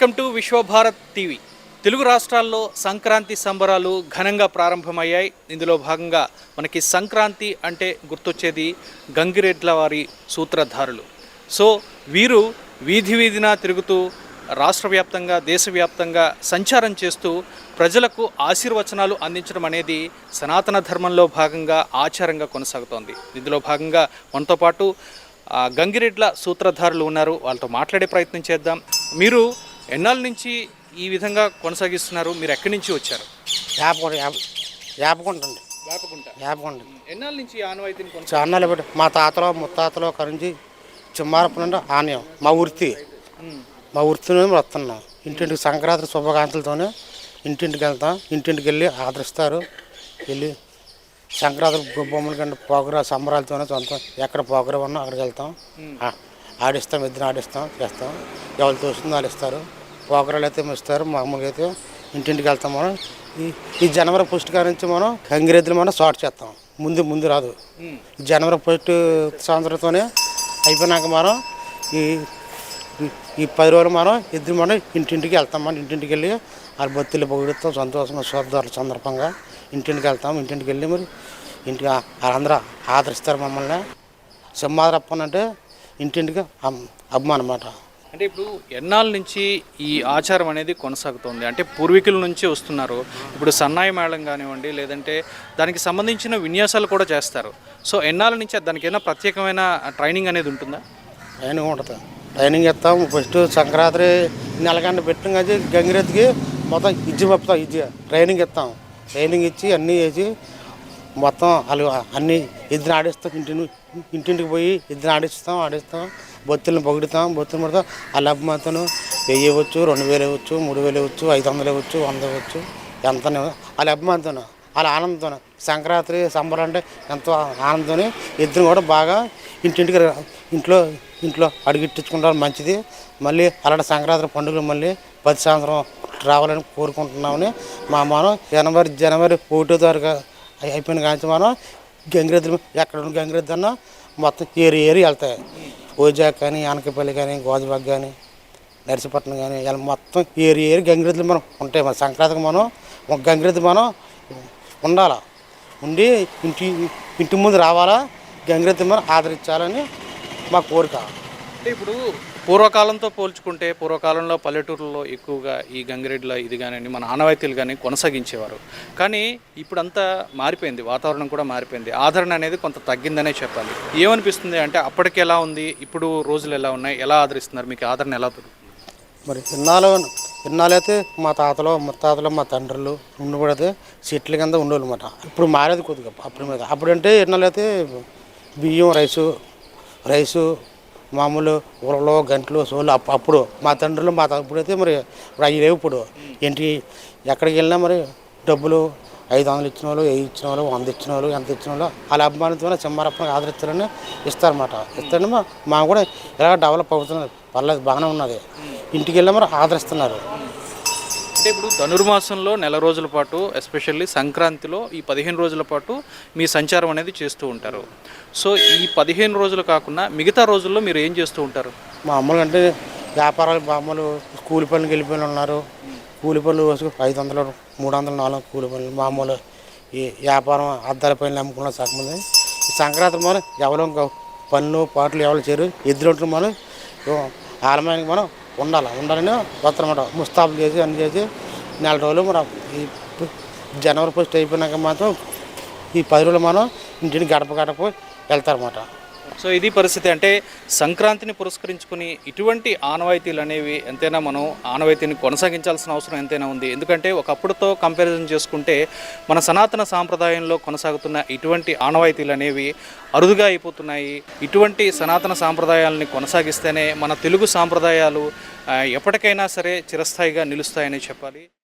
Welcome to Vishwabharat TV. Telugu రాష్ట్రాల్లో సంక్రాంతి సంబరాలు ఘనంగా ప్రారంభమయ్యాయి. ఇందులో భాగంగా మనకి సంక్రాంతి అంటే గుర్తొచ్చేది గంగిరెడ్ల వారి సూత్రధారులు. సో వీరు వీధి వీధిన తిరుగుతూ రాష్ట్ర వ్యాప్తంగా దేశవ్యాప్తంగా సంచారం చేస్తూ ప్రజలకు ఆశీర్వచనాలు అందించడం అనేది సనాతన ధర్మంలో భాగంగా ఆచారంగా కొనసాగుతోంది. ఇందులో భాగంగా మనతో పాటు గంగిరెడ్ల సూత్రధారులు ఉన్నారు. వాళ్ళతో మాట్లాడే ప్రయత్నం చేద్దాం. మీరు ఎన్నాళ్ళ నుంచి ఈ విధంగా కొనసాగిస్తున్నారు? మీరు ఎక్కడి నుంచి వచ్చారు? యాపకుంట ఎన్నాళ్ళ నుంచి ఆనవాయితీని చాన్నాళ్ళు పెట్టి మా తాతలో ముత్తాతలో కరించి చిమ్మారపు నుండి ఆనయం మా వృత్తిని వస్తున్నాం. ఇంటింటికి సంక్రాంతి శుభకాంక్షలతోనే ఇంటింటికి వెళ్తాం. ఇంటింటికి వెళ్ళి ఆదరిస్తారు. వెళ్ళి సంక్రాంతి బొమ్మల కంటే పోగర సంబరాలతోనే సొంతం ఎక్కడ పోగర ఉన్నా అక్కడికి వెళ్తాం. ఆడిస్తాం, ఇద్దరు ఆడిస్తాం, చేస్తాం. ఎవరు తోస్తుందో ఆడిస్తారు. పోగరాలు అయితే ఇస్తారు. మామూలుగా అయితే ఇంటింటికి వెళ్తాం. మనం ఈ జనవరి ఫస్ట్ కాడ నుంచి మనం గంగిరెద్దులు మనం షార్ట్ చేస్తాం. ముందు రాదు. జనవరి ఫస్ట్ సంవత్సరంతోనే అయిపోయినాక మనం ఈ 10 రోజులు మనం ఇద్దరు మనం ఇంటింటికి వెళ్తాం. మనం ఇంటింటికి వెళ్ళి ఆ బొత్తిలు పొగిడిస్తాం. సంతోషంగా శుభాల సందర్భంగా ఇంటింటికి వెళ్తాం. ఇంటింటికి వెళ్ళి మరి ఇంటికి వాళ్ళందరూ ఆదరిస్తారు మమ్మల్ని. సింహాద్రప్పనంటే ఇంటింటికి అభిమానం అన్నమాట. అంటే ఇప్పుడు ఎన్నాళ్ళ నుంచి ఈ ఆచారం అనేది కొనసాగుతోంది? అంటే పూర్వీకుల నుంచి వస్తున్నారు. ఇప్పుడు సన్నాయి మేళం కానివ్వండి, లేదంటే దానికి సంబంధించిన విన్యాసాలు కూడా చేస్తారు. సో ఎన్నాళ్ళ నుంచి దానికి ఏమైనా ప్రత్యేకమైన ట్రైనింగ్ అనేది ఉంటుందా? ట్రైనింగ్ ఉంటుంది. ట్రైనింగ్ ఇస్తాం. ఫస్ట్ సంక్రాంతి నెలగంట పెట్టిన కానీ గంగిరెద్దుకి మొత్తం ఇజ్జి పంపుతాం. ట్రైనింగ్ ఇస్తాం. ట్రైనింగ్ ఇచ్చి అన్నీ వేసి మొత్తం వాళ్ళు అన్నీ ఇద్దరు ఆడిస్తాం. ఇంటింటికి పోయి ఇద్దరు ఆడిస్తాం. బొత్తులను పొగుడుతాం. బొత్తులు పడతాం. వాళ్ళ అభిమానతోను 1000 ఇవ్వచ్చు, 2000 ఇవ్వచ్చు, 3000 ఇవ్వచ్చు, 500 ఇవ్వచ్చు, 100 ఇవ్వచ్చు. ఎంత వాళ్ళ అభిమానంతోను వాళ్ళ ఆనందంతో సంక్రాంతి సంబరం అంటే ఎంతో ఆనందంతో ఇద్దరు కూడా బాగా ఇంటింటికి ఇంట్లో అడిగిట్టించుకుంటారు. మంచిది. మళ్ళీ అలాంటి సంక్రాంతి పండుగలు మళ్ళీ 10 సంవత్సరం రావాలని కోరుకుంటున్నామని మనం జనవరి 1వ తారీఖు అయిపోయిన కానీ మనం గంగిరెద్దులు ఎక్కడ ఉన్న గంగిరెద్దు అన్నా మొత్తం ఏరి వెళ్తాయి. ఓజాక్ కానీ, ఆనకపల్లి కానీ, గోజబాగ్ కానీ, నర్సీపట్నం కానీ ఇలా మొత్తం ఏరి గంగిరెద్దులు మనం ఉంటాయి. మన సంక్రాంతికి మనం ఒక గంగిరెద్దు మనం ఉండి ఇంటి ముందు రావాలా. గంగిరెద్దు మనం ఆదరించాలని మా కోరిక. అంటే ఇప్పుడు పూర్వకాలంతో పోల్చుకుంటే పూర్వకాలంలో పల్లెటూరులో ఎక్కువగా ఈ గంగిరెడ్ల ఇది కానీ మన ఆనవాయితీలు కానీ కొనసాగించేవారు. కానీ ఇప్పుడంతా మారిపోయింది. వాతావరణం కూడా మారిపోయింది. ఆదరణ అనేది కొంత తగ్గిందనే చెప్పాలి. ఏమనిపిస్తుంది అంటే అప్పటికి ఎలా ఉంది, ఇప్పుడు రోజులు ఎలా ఉన్నాయి, ఎలా ఆదరిస్తున్నారు, మీకు ఆదరణ ఎలా దొరుకుతుంది? మరి ఇన్నాళ్ళైతే మా తాతలో ముత్తాతలో మా తండ్రులు ఉండబడితే చెట్ల కింద ఉండేవాళ్ళు అన్నమాట. ఇప్పుడు మారేది కొద్దిగా అప్పుడంటే ఇన్నాళ్ళైతే బియ్యం రైసు మామూలు ఉరలో గంటలు సోళ్ళు అప్పుడు మా తండ్రులు ఇప్పుడైతే మరి అవి లేవు. ఇప్పుడు ఏంటి ఎక్కడికి వెళ్ళినా మరి డబ్బులు 500 ఇచ్చిన వాళ్ళు, 1000 ఇచ్చిన వాళ్ళు, 100 ఇచ్చిన వాళ్ళు, ఎంత ఇచ్చిన వాళ్ళు వాళ్ళ అభిమానంతో చెమ్మారప్పని ఆదరిస్తారని ఇస్తారన్నమాట. ఇస్తారని మా కూడా ఇలా డెవలప్ అవుతున్నది. పర్లేదు, బాగానే ఉన్నది. ఇంటికి వెళ్ళి మరి ఆదరిస్తున్నారు. అంటే ఇప్పుడు ధనుర్మాసంలో నెల రోజుల పాటు, ఎస్పెషల్లీ సంక్రాంతిలో ఈ 15 రోజుల పాటు మీ సంచారం అనేది చేస్తూ ఉంటారు. సో ఈ 15 రోజులు కాకుండా మిగతా రోజుల్లో మీరు ఏం చేస్తూ ఉంటారు? మామూలుగా అంటే వ్యాపారాలు మామూలు కూలి పనులకు వెళ్ళిపోయిన ఉన్నారు. కూలి పనులు రోజుకు 500, 300, 400 కూలి పనులు మామూలు. ఈ వ్యాపారం అద్దాల పనులు అమ్ముకున్న సగమంది. ఈ సంక్రాంతి మనం ఎవరో పనులు పాటలు ఎవరు చేరు ఎద్దులు మనం ఆలమానికి మనం ఉండాలని వస్తారన్నమాట. ముస్తాబులు చేసి అన్ని చేసి నెల రోజులు మనం ఈ జనవరి ఫస్ట్ అయిపోయినాక మాత్రం ఈ 10 రోజులు మనం ఇంటిని గడప వెళ్తారన్నమాట. సో ఇది పరిస్థితి. అంటే సంక్రాంతిని పురస్కరించుకుని ఇటువంటి ఆనవాయితీలు అనేవి ఎంతైనా మనం ఆనవాయితీని కొనసాగించాల్సిన అవసరం ఎంతైనా ఉంది. ఎందుకంటే ఒకప్పుడుతో కంపారిజన్ చేసుకుంటే మన సనాతన సాంప్రదాయంలో కొనసాగుతున్న ఇటువంటి ఆనవాయితీలు అనేవి అరుదుగా అయిపోతున్నాయి. ఇటువంటి సనాతన సాంప్రదాయాలని కొనసాగిస్తేనే మన తెలుగు సాంప్రదాయాలు ఎప్పటికైనా సరే చిరస్థాయిగా నిలుస్తాయని చెప్పాలి.